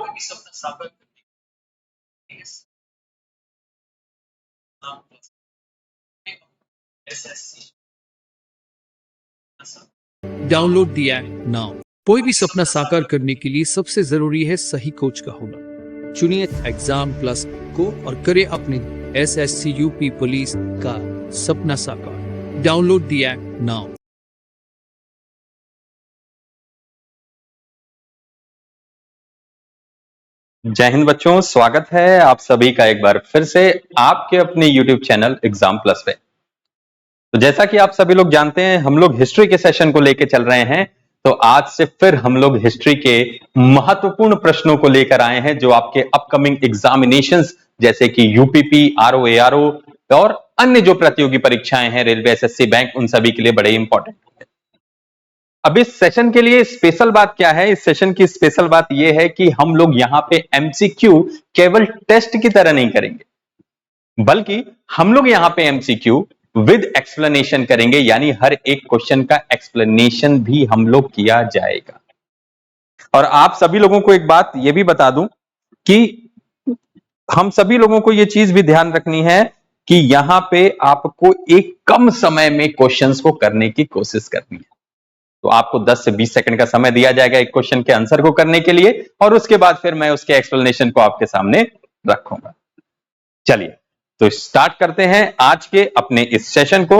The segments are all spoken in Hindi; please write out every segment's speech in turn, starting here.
कोई भी सपना साकार करने के लिए SSC download the app now. कोई भी सपना साकार करने के लिए सबसे जरूरी है सही कोच का होना। चुनिए एग्जाम प्लस को और करें अपने एसएससी यूपी पुलिस का सपना साकार। Download the app now. जय हिंद बच्चों, स्वागत है आप सभी का एक बार फिर से आपके अपने YouTube चैनल एग्जाम प्लस पे। तो जैसा कि आप सभी लोग जानते हैं, हम लोग हिस्ट्री के सेशन को लेकर चल रहे हैं। तो आज से फिर हम लोग हिस्ट्री के महत्वपूर्ण प्रश्नों को लेकर आए हैं जो आपके अपकमिंग एग्जामिनेशंस जैसे कि यूपीपी, आरओ, एआरओ और अन्य जो प्रतियोगी परीक्षाएं हैं, रेलवे, एसएससी, बैंक, उन सभी के लिए बड़े इंपॉर्टेंट है। अब इस सेशन के लिए स्पेशल बात क्या है? इस सेशन की स्पेशल बात यह है कि हम लोग यहां पे एमसीक्यू केवल टेस्ट की तरह नहीं करेंगे, बल्कि हम लोग यहां पे एमसीक्यू विद एक्सप्लेनेशन करेंगे, यानी हर एक क्वेश्चन का एक्सप्लेनेशन भी हम लोग किया जाएगा। और आप सभी लोगों को एक बात यह भी बता दूं कि हम सभी लोगों को यह चीज भी ध्यान रखनी है कि यहां पे आपको एक कम समय में क्वेश्चंस को करने की कोशिश करनी है। तो आपको 10 से 20 सेकंड का समय दिया जाएगा एक क्वेश्चन के आंसर को करने के लिए, और उसके बाद फिर मैं उसके एक्सप्लेनेशन को आपके सामने रखूंगा। चलिए तो स्टार्ट करते हैं आज के अपने इस सेशन को।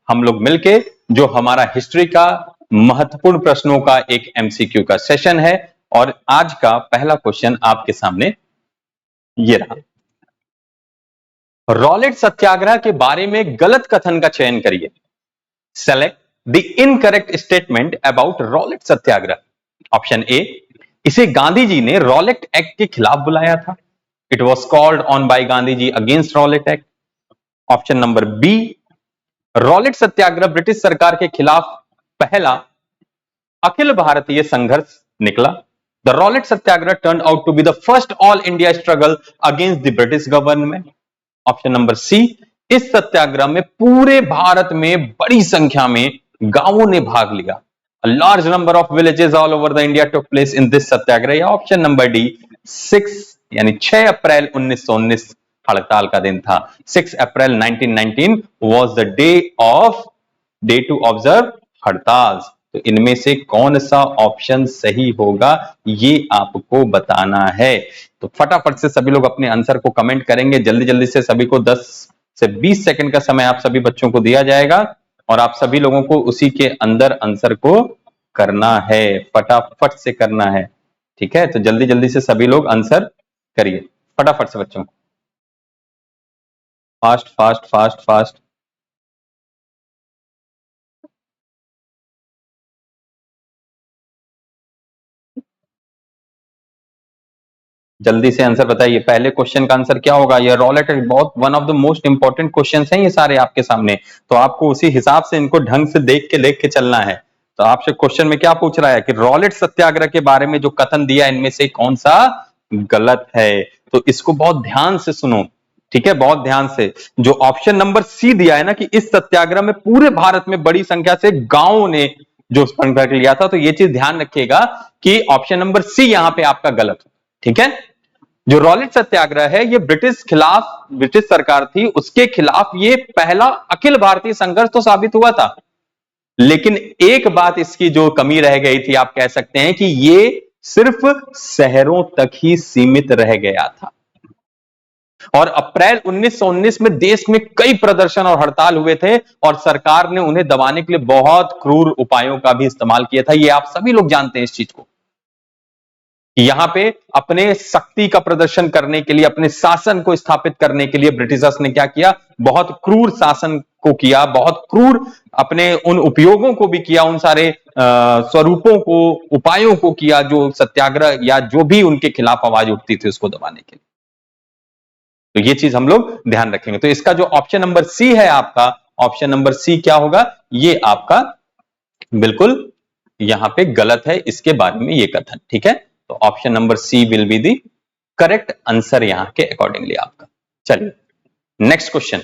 हम लोग मिलके जो हमारा हिस्ट्री का महत्वपूर्ण प्रश्नों का एक एमसीक्यू का सेशन है, और आज का पहला क्वेश्चन आपके सामने ये रहा। रॉलेट सत्याग्रह के बारे में गलत कथन का चयन करिए। Select the incorrect statement about Rowlatt Satyagraha. Option A, इसे गांधी जी ने रॉलेट एक्ट के खिलाफ बुलाया था। It was called on by Gandhi ji against Rowlatt Act. Option number B, Rowlatt Satyagraha British सरकार के खिलाफ पहला अखिल भारतीय संघर्ष निकला। The Rowlatt Satyagraha turn out to be the first all India struggle against the British government. Option number C, इस सत्याग्रह में पूरे भारत में बड़ी संख्या में गांवों ने भाग लिया। A large number of villages all over the India took place in this सत्याग्रह। या ऑप्शन नंबर डी, 6 अप्रैल 1919 हड़ताल का दिन था। 6 अप्रैल 1919 was the day to observe हड़ताल। तो इनमें से कौन सा ऑप्शन सही होगा ये आपको बताना है। तो फटाफट से सभी लोग अपने आंसर को कमेंट करेंगे। जल्दी जल्दी से सभी को 10 से 20 सेकंड का समय आप सभी बच्चों को दिया जाएगा, और आप सभी लोगों को उसी के अंदर आंसर को करना है, फटाफट से करना है। ठीक है, तो जल्दी जल्दी से सभी लोग आंसर करिए फटाफट से बच्चों, फास्ट फास्ट फास्ट फास्ट। जल्दी से आंसर बताइए। पहले क्वेश्चन का आंसर क्या होगा? ये रॉलेट बहुत one of the most important questions हैं ये सारे आपके सामने, तो आपको उसी हिसाब से इनको ढंग से देख के चलना है। तो आपसे क्वेश्चन में क्या पूछ रहा है कि रॉलेट सत्याग्रह के बारे में जो कथन दिया इनमें से कौन सा गलत है। तो इसको बहुत ध्यान से सुनो, ठीक है, बहुत ध्यान से। जो ऑप्शन नंबर सी दिया है ना कि इस सत्याग्रह में पूरे भारत में बड़ी संख्या से गांवों ने जो संपर्क लिया था, तो ये चीज ध्यान रखिएगा कि ऑप्शन नंबर सी यहां पे आपका गलत है। ठीक है, जो रॉलेट सत्याग्रह है ये ब्रिटिश सरकार थी, उसके खिलाफ ये पहला अखिल भारतीय संघर्ष तो साबित हुआ था, लेकिन एक बात इसकी जो कमी रह गई थी, आप कह सकते हैं कि ये सिर्फ शहरों तक ही सीमित रह गया था। और अप्रैल 1919 में देश में कई प्रदर्शन और हड़ताल हुए थे, और सरकार ने उन्हें दबाने के लिए बहुत क्रूर उपायों का भी इस्तेमाल किया था। ये आप सभी लोग जानते हैं इस चीज को। यहां पे अपने शक्ति का प्रदर्शन करने के लिए, अपने शासन को स्थापित करने के लिए ब्रिटिशर्स ने क्या किया? बहुत क्रूर शासन को किया, बहुत क्रूर अपने उन उपयोगों को भी किया, उन सारे स्वरूपों को, उपायों को किया जो सत्याग्रह या जो भी उनके खिलाफ आवाज उठती थी उसको दबाने के लिए। तो ये चीज हम लोग ध्यान रखेंगे। तो इसका जो ऑप्शन नंबर सी है आपका, ऑप्शन नंबर सी क्या होगा? ये आपका बिल्कुल यहां पे गलत है इसके बारे में ये कथन। ठीक है, तो option number C will be the correct answer यहां के अकॉर्डिंगली आपका। चलिए नेक्स्ट क्वेश्चन।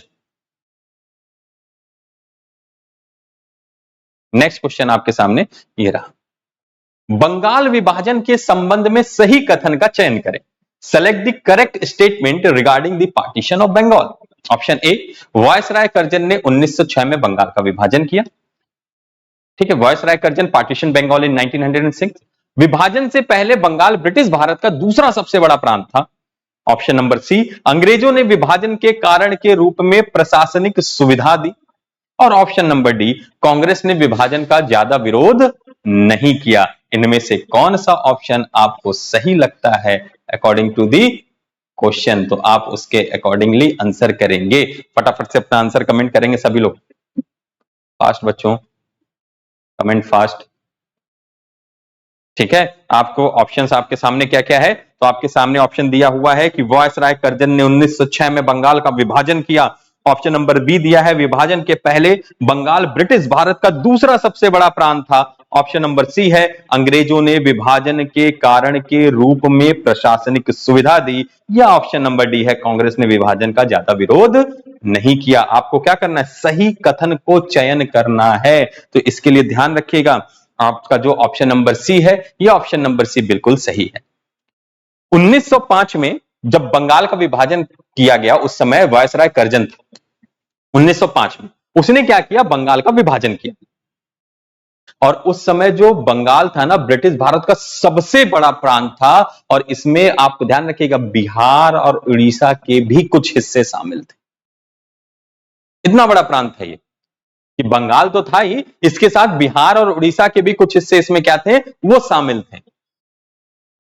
नेक्स्ट क्वेश्चन आपके सामने ये रहा। बंगाल विभाजन के संबंध में सही कथन का चयन करें। Select the correct statement regarding the partition of Bengal. Option A, viceroy Curzon ने 1906 में बंगाल का विभाजन किया। ठीक है, viceroy Curzon partition Bengal in 1906। विभाजन से पहले बंगाल ब्रिटिश भारत का दूसरा सबसे बड़ा प्रांत था। ऑप्शन नंबर सी, अंग्रेजों ने विभाजन के कारण के रूप में प्रशासनिक सुविधा दी। और ऑप्शन नंबर डी, कांग्रेस ने विभाजन का ज्यादा विरोध नहीं किया। इनमें से कौन सा ऑप्शन आपको सही लगता है अकॉर्डिंग टू दी क्वेश्चन? तो आप उसके अकॉर्डिंगली आंसर करेंगे। फटाफट से अपना आंसर कमेंट करेंगे सभी लोग। फास्ट बच्चों, कमेंट फास्ट। ठीक है, आपको ऑप्शंस आपके सामने क्या क्या है? तो आपके सामने ऑप्शन दिया हुआ है कि वायसराय करजन ने 1906 में बंगाल का विभाजन किया। ऑप्शन नंबर बी दिया है विभाजन के पहले बंगाल ब्रिटिश भारत का दूसरा सबसे बड़ा प्रांत था। ऑप्शन नंबर सी है अंग्रेजों ने विभाजन के कारण के रूप में प्रशासनिक सुविधा दी। या ऑप्शन नंबर डी है कांग्रेस ने विभाजन का ज्यादा विरोध नहीं किया। आपको क्या करना है? सही कथन को चयन करना है। तो इसके लिए ध्यान रखिएगा, आपका जो ऑप्शन नंबर सी है, यह ऑप्शन नंबर सी बिल्कुल सही है। 1905 में जब बंगाल का विभाजन किया गया उस समय वायसराय करजन था। 1905 में उसने क्या किया? बंगाल का विभाजन किया। और उस समय जो बंगाल था ना, ब्रिटिश भारत का सबसे बड़ा प्रांत था। और इसमें आपको ध्यान रखिएगा बिहार और उड़ीसा के भी कुछ हिस्से शामिल थे। इतना बड़ा प्रांत है ये कि बंगाल तो था ही, इसके साथ बिहार और उड़ीसा के भी कुछ हिस्से इसमें क्या थे? वो शामिल थे।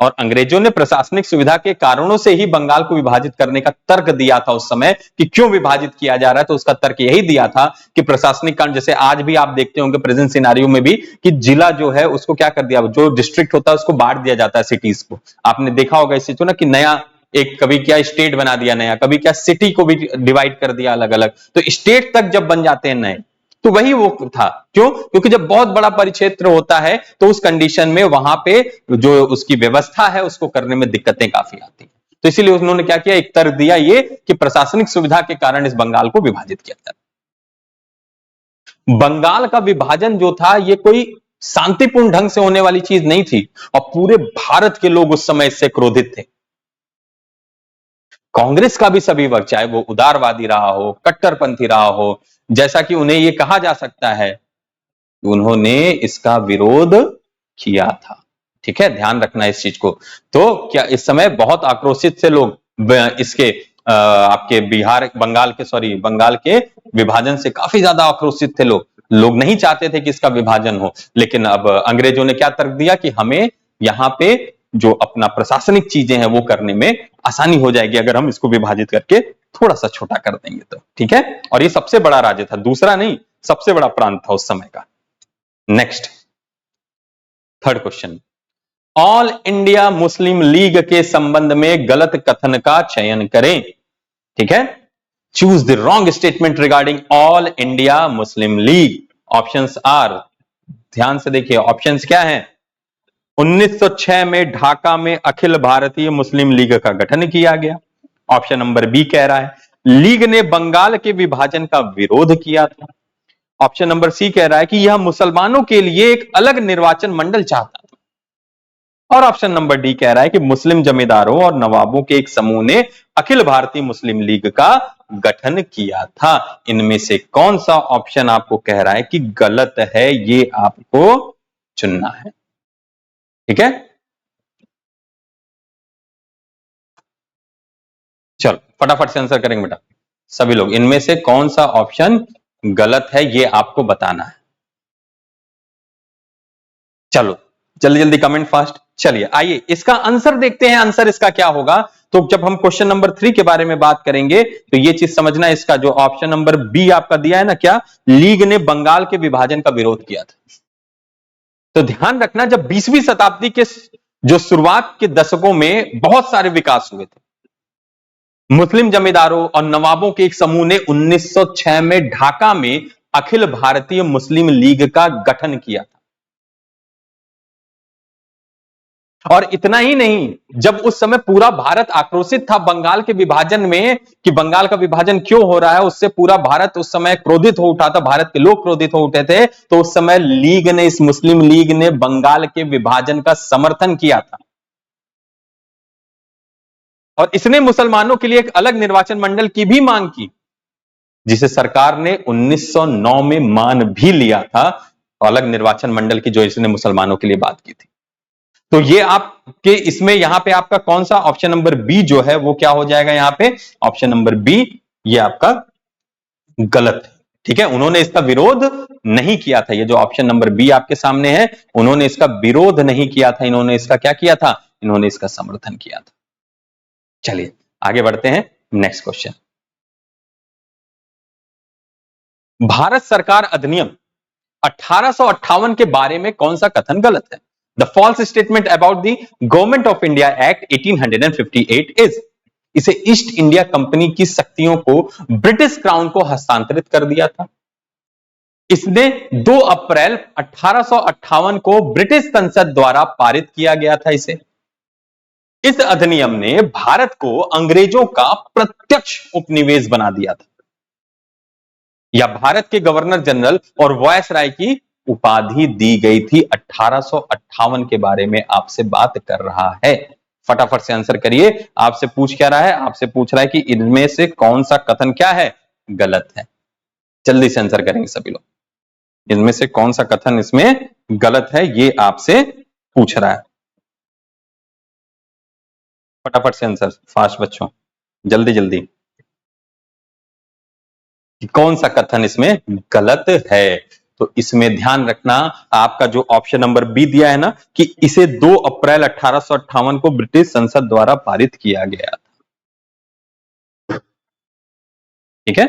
और अंग्रेजों ने प्रशासनिक सुविधा के कारणों से ही बंगाल को विभाजित करने का तर्क दिया था उस समय कि क्यों विभाजित किया जा रहा है। तो उसका तर्क यही दिया था कि प्रशासनिक कारण, जैसे आज भी आप देखते होंगे प्रेजेंट सिनेरियो में भी, कि जिला जो है उसको क्या कर दिया, जो डिस्ट्रिक्ट होता है उसको बांट दिया जाता है सिटीज को। आपने देखा होगा इस चीज को ना, कि नया एक कभी क्या स्टेट बना दिया नया, कभी क्या सिटी को भी डिवाइड कर दिया अलग अलग। तो स्टेट तक जब बन जाते हैं नए, तो वही वो था। क्यों? क्योंकि जब बहुत बड़ा परिक्षेत्र होता है तो उस कंडीशन में वहां पे जो उसकी व्यवस्था है उसको करने में दिक्कतें काफी आती हैं। तो इसीलिए उन्होंने क्या किया? एक तर्क दिया ये कि प्रशासनिक सुविधा के कारण इस बंगाल को विभाजित किया जाता। बंगाल का विभाजन जो था ये कोई शांतिपूर्ण ढंग से होने वाली चीज नहीं थी। और पूरे भारत के लोग उस समय इससे क्रोधित थे। कांग्रेस का भी सभी वर्ग, चाहे वो उदारवादी रहा हो, कट्टरपंथी रहा हो, जैसा कि उन्हें यह कहा जा सकता है, उन्होंने इसका विरोध किया था। ठीक है, ध्यान रखना इस चीज को। तो क्या इस समय बहुत आक्रोशित से लोग इसके आपके बंगाल के विभाजन से काफी ज्यादा आक्रोशित थे लोग नहीं चाहते थे कि इसका विभाजन हो। लेकिन अब अंग्रेजों ने क्या तर्क दिया कि हमें यहां पे जो अपना प्रशासनिक चीजें हैं वो करने में आसानी हो जाएगी अगर हम इसको विभाजित करके थोड़ा सा छोटा कर देंगे तो। ठीक है, और ये सबसे बड़ा राज्य था, दूसरा नहीं, सबसे बड़ा प्रांत था उस समय का। Next, third question, all India Muslim league के संबंध में गलत कथन का चयन करें। ठीक है, choose the wrong statement regarding all India Muslim League. Options are, ध्यान से देखिए ऑप्शंस क्या हैं। 1906 में ढाका में अखिल भारतीय मुस्लिम लीग का गठन किया गया। ऑप्शन नंबर बी कह रहा है लीग ने बंगाल के विभाजन का विरोध किया था। ऑप्शन नंबर सी कह रहा है कि यह मुसलमानों के लिए एक अलग निर्वाचन मंडल चाहता था। और ऑप्शन नंबर डी कह रहा है कि मुस्लिम जमींदारों और नवाबों के एक समूह ने अखिल भारतीय मुस्लिम लीग का गठन किया था। इनमें से कौन सा ऑप्शन आपको कह रहा है कि गलत है, ये आपको चुनना है। ठीक है, चलो फटाफट से आंसर करेंगे बेटा सभी लोग। इनमें से कौन सा ऑप्शन गलत है ये आपको बताना है। चलो जल्दी जल्दी कमेंट फास्ट। चलिए आइए इसका आंसर देखते हैं। आंसर इसका क्या होगा? तो जब हम क्वेश्चन नंबर 3 के बारे में बात करेंगे तो ये चीज समझना, इसका जो ऑप्शन नंबर बी आपका दिया है ना, क्या लीग ने बंगाल के विभाजन का विरोध किया था। तो ध्यान रखना, जब 20वीं शताब्दी के जो शुरुआत के दशकों में बहुत सारे विकास हुए थे, मुस्लिम जमींदारों और नवाबों के एक समूह ने 1906 में ढाका में अखिल भारतीय मुस्लिम लीग का गठन किया था। और इतना ही नहीं, जब उस समय पूरा भारत आक्रोशित था बंगाल के विभाजन में कि बंगाल का विभाजन क्यों हो रहा है, उससे पूरा भारत उस समय क्रोधित हो उठा था, भारत के लोग क्रोधित हो उठे थे, तो उस समय लीग ने, इस मुस्लिम लीग ने बंगाल के विभाजन का समर्थन किया था और इसने मुसलमानों के लिए एक अलग निर्वाचन मंडल की भी मांग की, जिसे सरकार ने 1909 में मान भी लिया था, अलग निर्वाचन मंडल की जो इसने मुसलमानों के लिए बात की थी। तो ये आपके इसमें यहां पे आपका कौन सा ऑप्शन नंबर बी जो है वो क्या हो जाएगा, यहां पे ऑप्शन नंबर बी ये आपका गलत है। ठीक है, उन्होंने इसका विरोध नहीं किया था, ये जो ऑप्शन नंबर बी आपके सामने है, उन्होंने इसका विरोध नहीं किया था, इन्होंने इसका क्या किया था, इन्होंने इसका समर्थन किया था। चलिए आगे बढ़ते हैं, नेक्स्ट क्वेश्चन। भारत सरकार अधिनियम 1858 के बारे में कौन सा कथन गलत है? The false statement about the government of India act 1858 is, इसे ईस्ट इंडिया कंपनी की शक्तियों को ब्रिटिश क्राउन को हस्तांतरित कर दिया था। इसने 2 अप्रैल 1858 को ब्रिटिश संसद द्वारा पारित किया गया था। इस अधिनियम ने भारत को अंग्रेजों का प्रत्यक्ष उपनिवेश बना दिया था, या भारत के गवर्नर जनरल और वायसराय की उपाधि दी गई थी। 1858 के बारे में आपसे बात कर रहा है, फटाफट से आंसर करिए। आपसे पूछ क्या रहा है, आपसे पूछ रहा है कि इनमें से कौन सा कथन क्या है, गलत है। जल्दी से आंसर करेंगे सभी लोग, इनमें से कौन सा कथन इसमें गलत है, ये आपसे पूछ रहा है। फटाफट से आंसर, फास्ट बच्चों, जल्दी जल्दी, कि कौन सा कथन इसमें गलत है। तो इसमें ध्यान रखना, आपका जो ऑप्शन नंबर बी दिया है ना, कि इसे 2 अप्रैल 1858 को ब्रिटिश संसद द्वारा पारित किया गया था। ठीक है,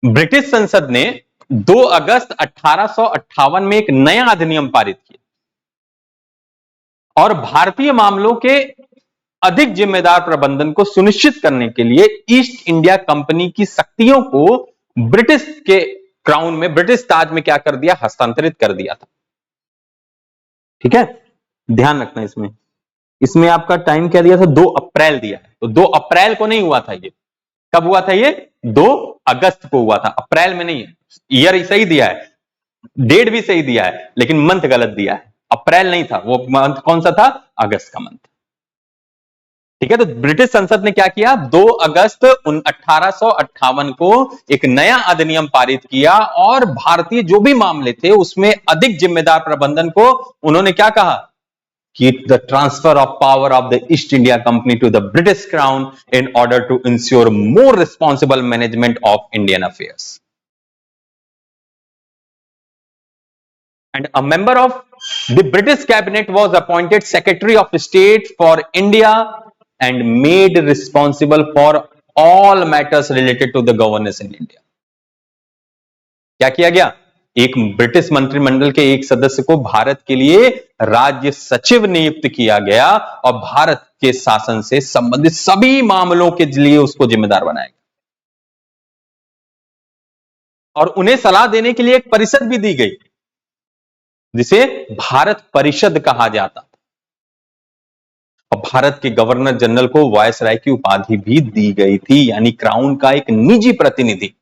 ब्रिटिश संसद ने 2 अगस्त 1858 में एक नया अधिनियम पारित किया और भारतीय मामलों के अधिक जिम्मेदार प्रबंधन को सुनिश्चित करने के लिए ईस्ट इंडिया कंपनी की शक्तियों को ब्रिटिश के क्राउन में, ब्रिटिश ताज में क्या कर दिया, हस्तांतरित कर दिया था। ठीक है, ध्यान रखना इसमें, इसमें आपका टाइम क्या दिया था, 2 अप्रैल दिया है, तो 2 अप्रैल को नहीं हुआ था ये, कब हुआ था ये, 2 अगस्त को हुआ था, अप्रैल में नहीं है। ईयर सही दिया है, डेट भी सही दिया है, लेकिन मंथ गलत दिया है, अप्रैल नहीं था, वो मंथ कौन सा था, अगस्त का मंथ। ठीक है, तो ब्रिटिश संसद ने क्या किया, 2 अगस्त 1858 को एक नया अधिनियम पारित किया और भारतीय जो भी मामले थे उसमें अधिक जिम्मेदार प्रबंधन को उन्होंने क्या कहा, कि the transfer of power of the East India Company to the British crown in order to ensure more responsible management of Indian affairs. And a member of the British cabinet was appointed Secretary of State for India and made responsible for all matters related to the governance in India. क्या किया गया, एक ब्रिटिश मंत्रिमंडल के एक सदस्य को भारत के लिए राज्य सचिव नियुक्त किया गया और भारत के शासन से संबंधित सभी मामलों के लिए उसको जिम्मेदार बनाया गया और उन्हें सलाह देने के लिए एक परिषद भी दी गई जिसे भारत परिषद कहा जाता था और भारत के गवर्नर जनरल को वायसराय की उपाधि भी दी गई थी, यानी क्राउन का एक निजी प्रतिनिधि।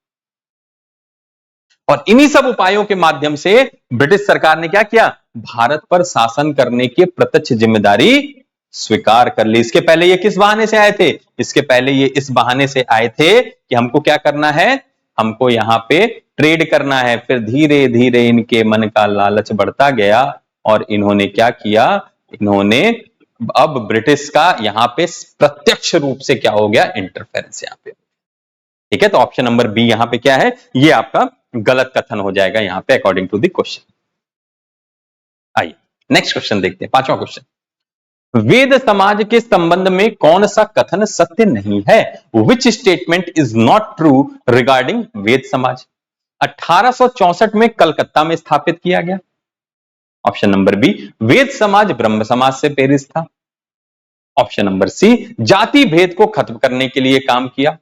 और इन्हीं सब उपायों के माध्यम से ब्रिटिश सरकार ने क्या किया, भारत पर शासन करने की प्रत्यक्ष जिम्मेदारी स्वीकार कर ली। इसके पहले ये किस बहाने से आए थे, इसके पहले ये इस बहाने से आए थे कि हमको क्या करना है, हमको यहां पे ट्रेड करना है। फिर धीरे धीरे इनके मन का लालच बढ़ता गया और इन्होंने क्या किया, इन्होंने अब ब्रिटिश का यहां पे प्रत्यक्ष रूप से क्या हो गया, इंटरफेरेंस यहां पे। ठीक है, तो ऑप्शन नंबर बी यहां पे क्या है, ये आपका गलत कथन हो जाएगा यहां पे अकॉर्डिंग टू द क्वेश्चन। आइए नेक्स्ट क्वेश्चन देखते हैं, 5वां क्वेश्चन। वेद समाज के संबंध में कौन सा कथन सत्य नहीं है, which statement is not true regarding Ved Samaj. 1864 में कलकत्ता में स्थापित किया गया। ऑप्शन नंबर बी, वेद समाज ब्रह्म समाज से प्रेरित था। ऑप्शन नंबर सी, जाति भेद को खत्म करने के लिए काम किया।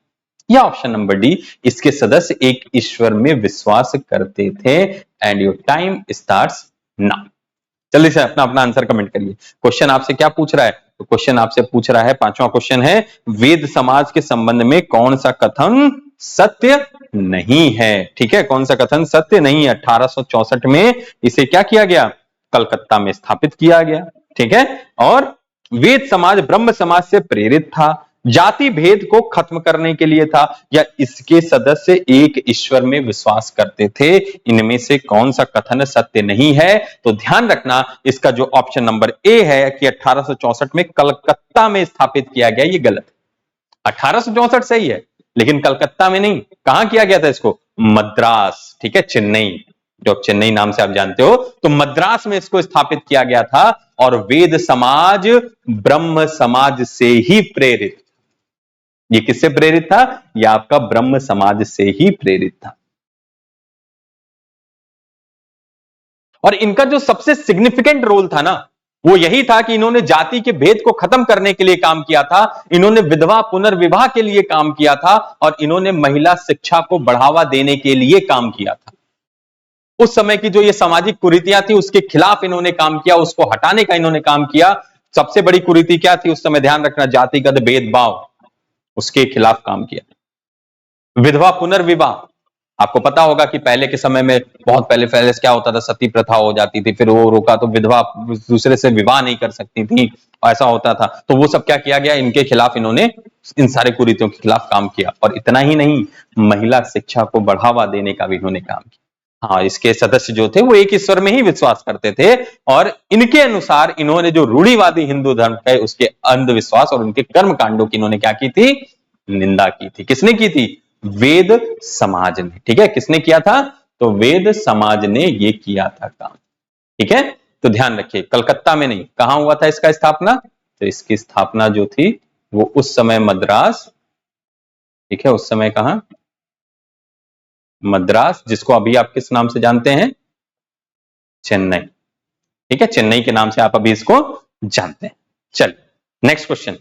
या ऑप्शन नंबर डी, इसके सदस्य एक ईश्वर में विश्वास करते थे। And your time starts now. जल्दी से अपना अपना आंसर कमेंट करिए। क्वेश्चन आपसे क्या पूछ रहा है? तो क्वेश्चन आपसे पूछ रहा है, पांचवा क्वेश्चन है, वेद समाज के संबंध में कौन सा कथन सत्य नहीं है? ठीक है, कौन सा कथन सत्य नहीं है? 1864 में इसे क्या किया गया? कलकत्ता में स्थापित किया गया। ठीक है, और वेद समाज ब्रह्म समाज से प्रेरित था, जाति भेद को खत्म करने के लिए था, या इसके सदस्य एक ईश्वर में विश्वास करते थे? इनमें से कौन सा कथन सत्य नहीं है? तो ध्यान रखना, इसका जो ऑप्शन नंबर ए है कि 1864 में कलकत्ता में स्थापित किया गया, ये गलत है। 1864 सही है, लेकिन कलकत्ता में नहीं। कहां किया गया था इसको? मद्रास। ठीक है, चेन्नई, जो चेन्नई नाम से आप जानते हो, तो मद्रास में इसको स्थापित किया गया था। और वेद समाज ब्रह्म समाज से ही प्रेरित। ये किससे प्रेरित था? यह आपका ब्रह्म समाज से ही प्रेरित था। और इनका जो सबसे सिग्निफिकेंट रोल था ना, वो यही था कि इन्होंने जाति के भेद को खत्म करने के लिए काम किया था, इन्होंने विधवा पुनर्विवाह के लिए काम किया था, और इन्होंने महिला शिक्षा को बढ़ावा देने के लिए काम किया था। उस समय की जो ये सामाजिक कुरीतियां थी, उसके खिलाफ इन्होंने काम किया, उसको हटाने का इन्होंने काम किया। सबसे बड़ी कुरीति क्या थी उस समय? ध्यान रखना, जातिगत भेदभाव, उसके खिलाफ काम किया। विधवा पुनर्विवाह, आपको पता होगा कि पहले के समय में, बहुत पहले पहले क्या होता था, सती प्रथा हो जाती थी, फिर वो रोका तो विधवा दूसरे से विवाह नहीं कर सकती थी, ऐसा होता था। तो वो सब क्या किया गया? इनके खिलाफ इन्होंने, इन सारे कुरीतियों के खिलाफ काम किया। और इतना ही नहीं, महिला शिक्षा को बढ़ावा देने का भी इन्होंने काम किया। हाँ, इसके सदस्य जो थे वो एक ईश्वर में ही विश्वास करते थे, और इनके अनुसार इन्होंने जो रूढ़िवादी हिंदू धर्म है, उसके अंधविश्वास और उनके कर्म कांडों की इन्होंने क्या की थी? निंदा की थी। किसने की थी? वेद समाज ने। ठीक है, किसने किया था? तो वेद समाज ने ये किया था काम। ठीक है, तो ध्यान रखिए, कलकत्ता में नहीं, कहां हुआ था इसका स्थापना? तो इसकी स्थापना जो थी वो उस समय मद्रास, ठीक है, उस समय कहां? मद्रास, जिसको अभी आप किस नाम से जानते हैं? चेन्नई। ठीक है, चेन्नई के नाम से आप अभी इसको जानते हैं। चलिए नेक्स्ट क्वेश्चन।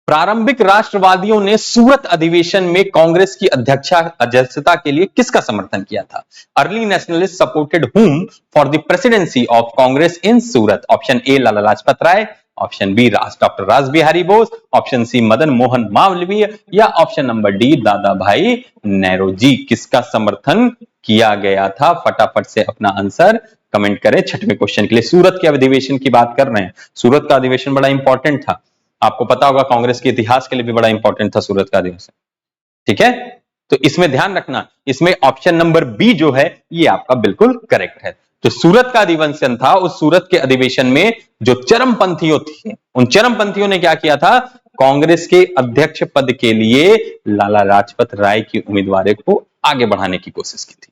प्रारंभिक राष्ट्रवादियों ने सूरत अधिवेशन में कांग्रेस की अध्यक्षता के लिए किसका समर्थन किया था? Early nationalist supported whom for the presidency of Congress in Surat? Option A Lala Lajpat Rai, option B doctor Ras Behari Bose, option C Madan Mohan Malaviya, या ऑप्शन नंबर डी दादा भाई नेहरू। किसका समर्थन किया गया था? फटाफट से अपना आंसर कमेंट करें। छठवें क्वेश्चन के लिए सूरत के अधिवेशन की बात कर रहे हैं। सूरत का अधिवेशन बड़ा इंपॉर्टेंट था, आपको पता होगा, कांग्रेस के इतिहास के लिए भी बड़ा इंपॉर्टेंट था सूरत का अधिवेशन। ठीक है, तो इसमें ध्यान रखना, इसमें ऑप्शन नंबर बी जो है ये आपका बिल्कुल करेक्ट है। तो सूरत का अधिवेशन था, उस सूरत के अधिवेशन में जो चरमपंथियों थे, उन चरमपंथियों ने क्या किया था? कांग्रेस के अध्यक्ष पद के लिए लाला लाजपत राय की उम्मीदवार को आगे बढ़ाने की कोशिश की थी।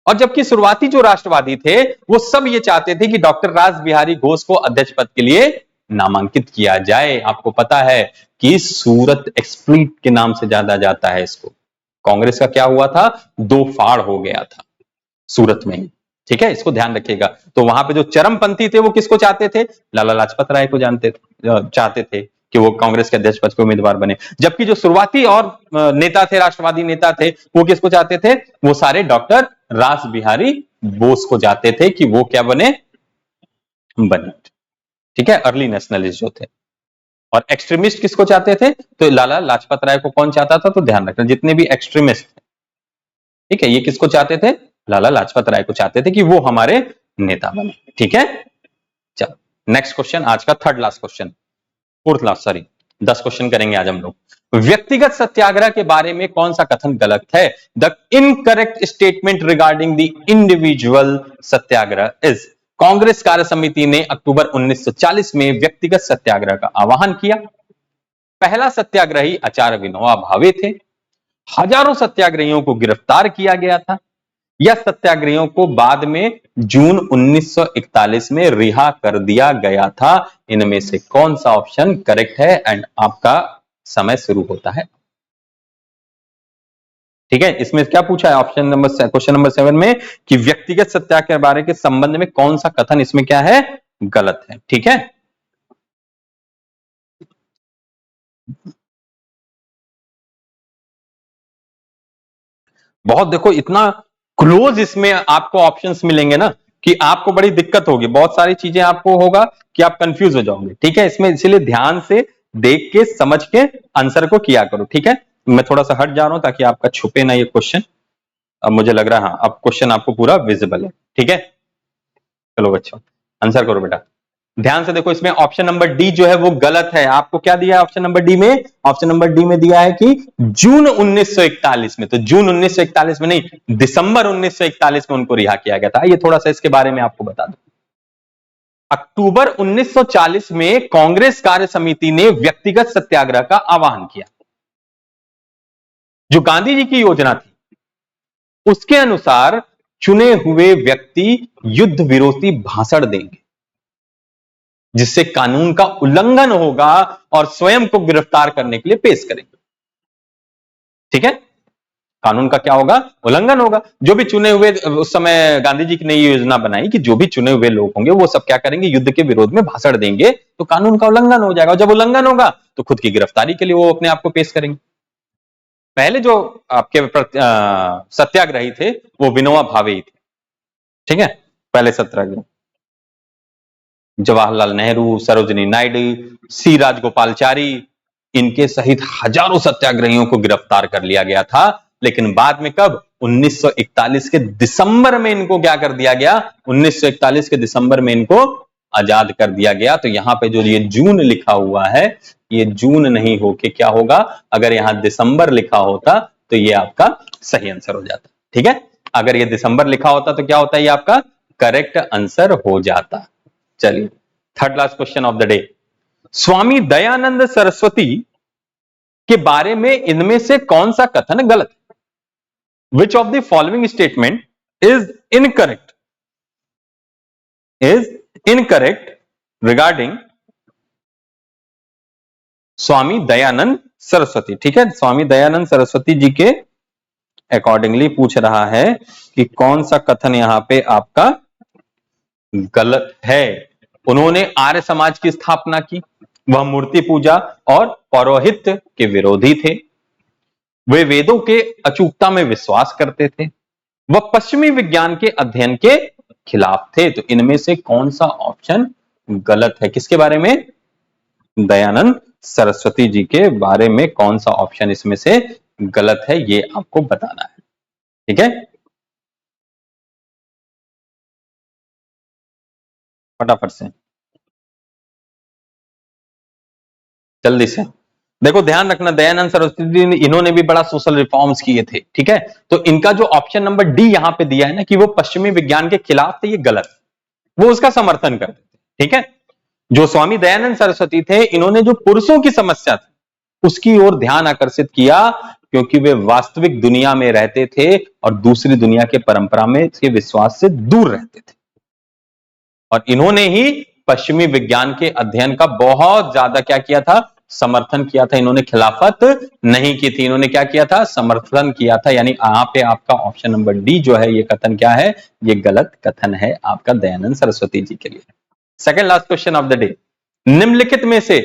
और जबकि शुरुआती जो राष्ट्रवादी थे वो सब ये चाहते थे कि डॉक्टर रास बिहारी घोष को अध्यक्ष पद के लिए नामांकित किया जाए। आपको पता है कि सूरत एक्सप्लीट के नाम से जाना जाता है इसको। कांग्रेस का क्या हुआ था? दो फाड़ हो गया था सूरत में ही। ठीक है, इसको ध्यान रखिएगा। तो वहां पे जो चरमपंथी थे वो किसको चाहते थे? लाला लाजपत राय को चाहते थे कि वो कांग्रेस के अध्यक्ष पद के उम्मीदवार बने। जबकि जो शुरुआती और नेता थे, राष्ट्रवादी नेता थे, वो किसको चाहते थे? वो सारे डॉक्टर रास बिहारी बोस को चाहते थे कि वो क्या बने? ठीक है, अर्ली नेशनलिस्ट जो थे। और एक्सट्रीमिस्ट किसको चाहते थे? तो लाला लाजपत राय को कौन चाहता था? तो ध्यान रखना, जितने भी एक्सट्रीमिस्ट थे, ठीक है, ये किसको चाहते थे? लाला लाजपत राय को चाहते थे कि वो हमारे नेता बने। ठीक है, चलो नेक्स्ट क्वेश्चन, आज का third last question, fourth last, sorry, 10 question करेंगे आज हम लोग। व्यक्तिगत सत्याग्रह के बारे में कौन सा कथन गलत है? The incorrect statement regarding the individual Satyagraha is? Congress कार्य समिति ने अक्टूबर 1940 में व्यक्तिगत सत्याग्रह का आह्वान किया। पहला सत्याग्रही आचार्य विनोबा भावे थे। हजारों सत्याग्रहियों को गिरफ्तार किया गया था, या सत्याग्रहियों को बाद में जून 1941 में रिहा कर दिया गया था। इनमें से कौन सा ऑप्शन करेक्ट है? एंड आपका समय शुरू होता है। ठीक है, इसमें क्या पूछा है? ऑप्शन नंबर क्वेश्चन नंबर 7 में कि व्यक्तिगत सत्याग्रह के बारे के संबंध में कौन सा कथन इसमें क्या है? गलत है। ठीक है, बहुत देखो इतना क्लोज इसमें आपको ऑप्शंस मिलेंगे ना कि आपको बड़ी दिक्कत होगी, बहुत सारी चीजें आपको होगा कि आप कंफ्यूज हो जाओगे। ठीक है, इसमें इसीलिए ध्यान से देख के समझ के आंसर को किया करो। ठीक है, मैं थोड़ा सा हट जा रहा हूं ताकि आपका छुपे ना ये क्वेश्चन। अब मुझे लग रहा है हाँ, अब क्वेश्चन आपको पूरा विजिबल है। ठीक है, चलो बच्चों आंसर करो बेटा। ध्यान से देखो, इसमें ऑप्शन नंबर डी जो है वो गलत है। आपको क्या दिया है ऑप्शन नंबर डी में? ऑप्शन नंबर डी में दिया है कि जून 1941 में। तो जून 1941 में नहीं, दिसंबर 1941 में उनको रिहा किया गया था। ये थोड़ा सा इसके बारे में आपको बता दूं। अक्टूबर 1940 में कांग्रेस कार्य समिति ने व्यक्तिगत सत्याग्रह का आह्वान किया। जो गांधी जी की योजना थी उसके अनुसार चुने हुए व्यक्ति युद्ध विरोधी भाषण देंगे, जिससे कानून का उल्लंघन होगा और स्वयं को गिरफ्तार करने के लिए पेश करेंगे। ठीक है, कानून का क्या होगा? उल्लंघन होगा। जो भी चुने हुए, उस समय गांधी जी ने योजना बनाई कि जो भी चुने हुए लोग होंगे वो सब क्या करेंगे? युद्ध के विरोध में भाषण देंगे, तो कानून का उल्लंघन हो जाएगा। जब उल्लंघन होगा तो खुद की गिरफ्तारी के लिए वो अपने आप को पेश करेंगे। पहले जो आपके सत्याग्रही थे वो विनोबा भावे ही थे। ठीक है, पहले सत्याग्रही जवाहरलाल नेहरू, सरोजिनी नायडू, सी राजगोपालचारी, इनके सहित हजारों सत्याग्रहियों को गिरफ्तार कर लिया गया था। लेकिन बाद में कब? 1941 के दिसंबर में इनको क्या कर दिया गया? 1941 के दिसंबर में इनको आजाद कर दिया गया। तो यहां पे जो ये जून लिखा हुआ है, ये जून नहीं होके क्या होगा? अगर यहां दिसंबर लिखा होता तो ये आपका सही आंसर हो जाता। ठीक है, अगर ये दिसंबर लिखा होता तो क्या होता है? ये आपका करेक्ट आंसर हो जाता। चलिए, third last question of the day. Swami Dayanand Saraswati के बारे में इनमें से कौन सा कथन गलत है? Which of the following statement is incorrect regarding Swami Dayanand Saraswati? ठीक है, स्वामी दयानंद सरस्वती जी के अकॉर्डिंगली पूछ रहा है कि कौन सा कथन यहां पे आपका गलत है। उन्होंने आर्य समाज की स्थापना की, वह मूर्ति पूजा और पौरोहित्य के विरोधी थे, वे वेदों के अचूकता में विश्वास करते थे, वह पश्चिमी विज्ञान के अध्ययन के खिलाफ थे। तो इनमें से कौन सा ऑप्शन गलत है? किसके बारे में? दयानंद सरस्वती जी के बारे में कौन सा ऑप्शन इसमें से गलत है, ये आपको बताना है। ठीक है, फटाफट से जल्दी से देखो। ध्यान रखना, दयानंद सरस्वती जी इन्होंने भी बड़ा सोशल रिफॉर्म्स किए थे। ठीक है, तो इनका जो ऑप्शन नंबर डी यहां पे दिया है ना कि वो पश्चिमी विज्ञान के खिलाफ थे, ये गलत है। वो उसका समर्थन करते थे। ठीक है, जो स्वामी दयानंद सरस्वती थे, इन्होंने जो पुरुषों की समस्या थी उसकी ओर ध्यान आकर्षित किया, क्योंकि वे वास्तविक दुनिया में रहते थे और दूसरी दुनिया के परंपरा में के विश्वास से दूर रहते थे। और इन्होंने ही पश्चिमी विज्ञान के अध्ययन का बहुत ज्यादा क्या किया था? समर्थन किया था। इन्होंने खिलाफत नहीं की थी, इन्होंने क्या किया था? समर्थन किया था। यानी यहां पे आपका ऑप्शन नंबर डी जो है, ये कथन क्या है? ये गलत कथन है आपका दयानंद सरस्वती जी के लिए। Second last question of the day. निम्नलिखित में से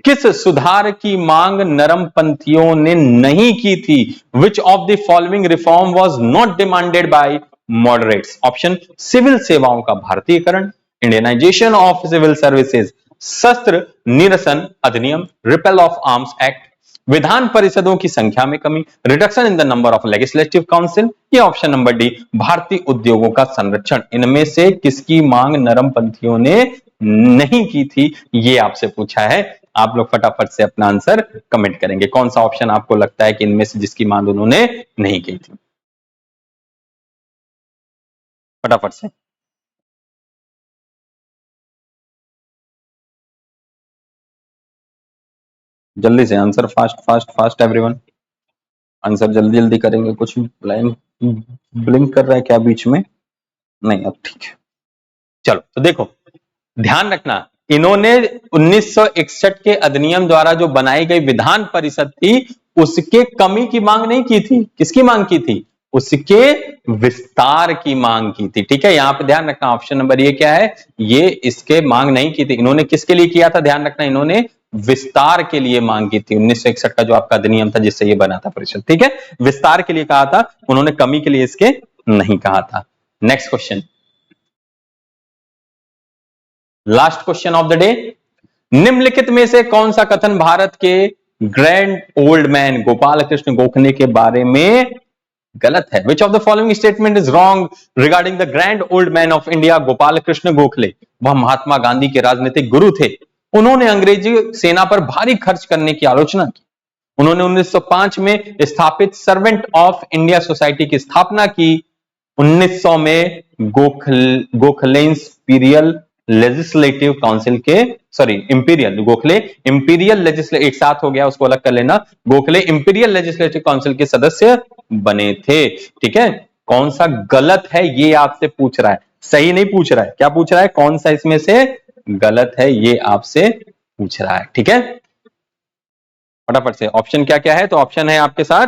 किस सुधार की मांग नरमपंथियों ने नहीं की थी? Which of the following reform was not demanded by moderates? Option: civil सेवाओं का भारतीयकरण, इंडियनाइजेशन ऑफ सिविल सर्विसेज, शस्त्र निरसन अधिनियम, रिपेल ऑफ आर्म्स एक्ट, विधान परिषदों की संख्या में कमी, reduction in the number of legislative council, या ऑप्शन नंबर डी भारतीय उद्योगों का संरक्षण। इनमें से किसकी मांग नरमपंथियों ने नहीं की थी, ये आपसे पूछा है। आप लोग फटाफट से अपना आंसर कमेंट करेंगे। कौन सा ऑप्शन आपको लगता है कि इनमें से जिसकी मांग उन्होंने नहीं की थी? फटाफट से जल्दी से answer, fast fast fast everyone, answer जल्दी जल्दी करेंगे। कुछ लाइन ब्लिंक कर रहा है क्या बीच में? नहीं, अब ठीक है। चलो, तो देखो ध्यान रखना, इन्होंने 1961 के अधिनियम द्वारा जो बनाई गई विधान परिषद थी उसके कमी की मांग नहीं की थी। किसकी मांग की थी? उसके विस्तार की मांग की थी। ठीक है, यहां पे ध्यान रखना, ऑप्शन नंबर ये क्या है? ये इसके मांग नहीं की थी। इन्होंने किसके लिए किया था? ध्यान रखना, इन्होंने विस्तार के लिए मांग की थी। 1961 का जो आपका अधिनियम था जिससे ये बना था परिषद, ठीक है, विस्तार के लिए कहा था उन्होंने, कमी के लिए इसके नहीं कहा था। Next question, last question of the day, निम्नलिखित में से कौन सा कथन भारत के grand old man Gopal Krishna Gokhale के बारे में गलत है? Which of the following statement is wrong regarding the grand old man of India Gopal Krishna Gokhale? वह महात्मा गांधी के राजनीतिक गुरु थे। उन्होंने अंग्रेजी सेना पर भारी खर्च करने की आलोचना की। उन्होंने 1905 में स्थापित सर्वेंट ऑफ इंडिया सोसाइटी की स्थापना की। 1900 में गोखलेंस इंपीरियल लेजिस्लेटिव काउंसिल के, sorry imperial, Gokhale imperial legislative, एक साथ हो गया, उसको अलग कर लेना, गोखले इंपीरियल लेजिस्लेटिव काउंसिल के सदस्य बने थे। ठीक है, कौन सा गलत है ये आपसे पूछ रहा है, सही नहीं पूछ रहा है, क्या पूछ रहा है, कौन सा इसमें से गलत है ये आपसे पूछ रहा है। ठीक है, फटाफट से ऑप्शन क्या क्या है, तो ऑप्शन है आपके साथ,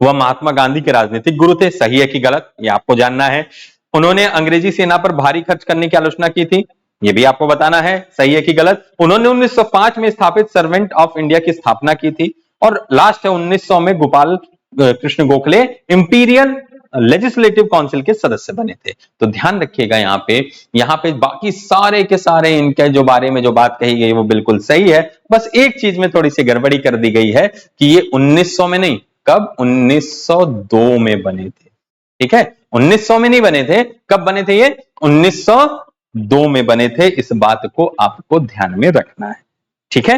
वह महात्मा गांधी के राजनीतिक गुरु थे, सही है कि गलत, ये आपको जानना है। उन्होंने अंग्रेजी सेना पर भारी खर्च करने की आलोचना की थी, ये भी आपको बताना है, सही है कि गलत। उन्होंने 1905 में स्थापित सर्वेंट ऑफ इंडिया की स्थापना की थी। और लास्ट है 1900 में Gopal Krishna Gokhale imperial legislative council के सदस्य बने थे। तो ध्यान रखिएगा यहाँ पे बाकी सारे के सारे इनके जो बारे में जो बात कही गई वो बिल्कुल सही है, बस एक चीज में थोड़ी सी गड़बड़ी कर दी गई है कि ये 1900 में नहीं, कब, 1902 में बने थे। ठीक है, 1900 में नहीं बने थे, कब बने थे ये, 1902 में बने थे, इस बात को आपको ध्यान में रखना है। ठीक है,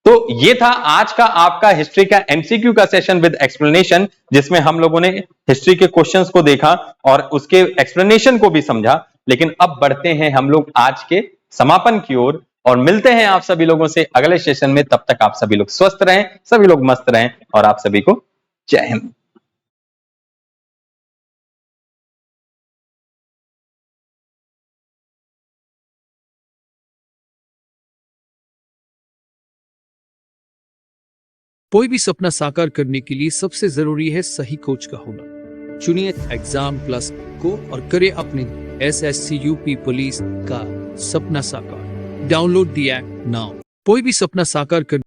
तो ये था आज का आपका हिस्ट्री का एमसीक्यू का सेशन विद एक्सप्लेनेशन, जिसमें हम लोगों ने हिस्ट्री के क्वेश्चंस को देखा और उसके एक्सप्लेनेशन को भी समझा। लेकिन अब बढ़ते हैं हम लोग आज के समापन की ओर और मिलते हैं आप सभी लोगों से अगले सेशन में। तब तक आप सभी लोग स्वस्थ रहें, सभी लोग मस्त रहें और आप सभी को जय हिंद। कोई भी सपना साकार करने के लिए सबसे जरूरी है सही कोच का होना। चुनिए एग्जाम प्लस को और करें अपने SSCUP पुलिस का सपना साकार। Download the app now. कोई भी सपना साकार कर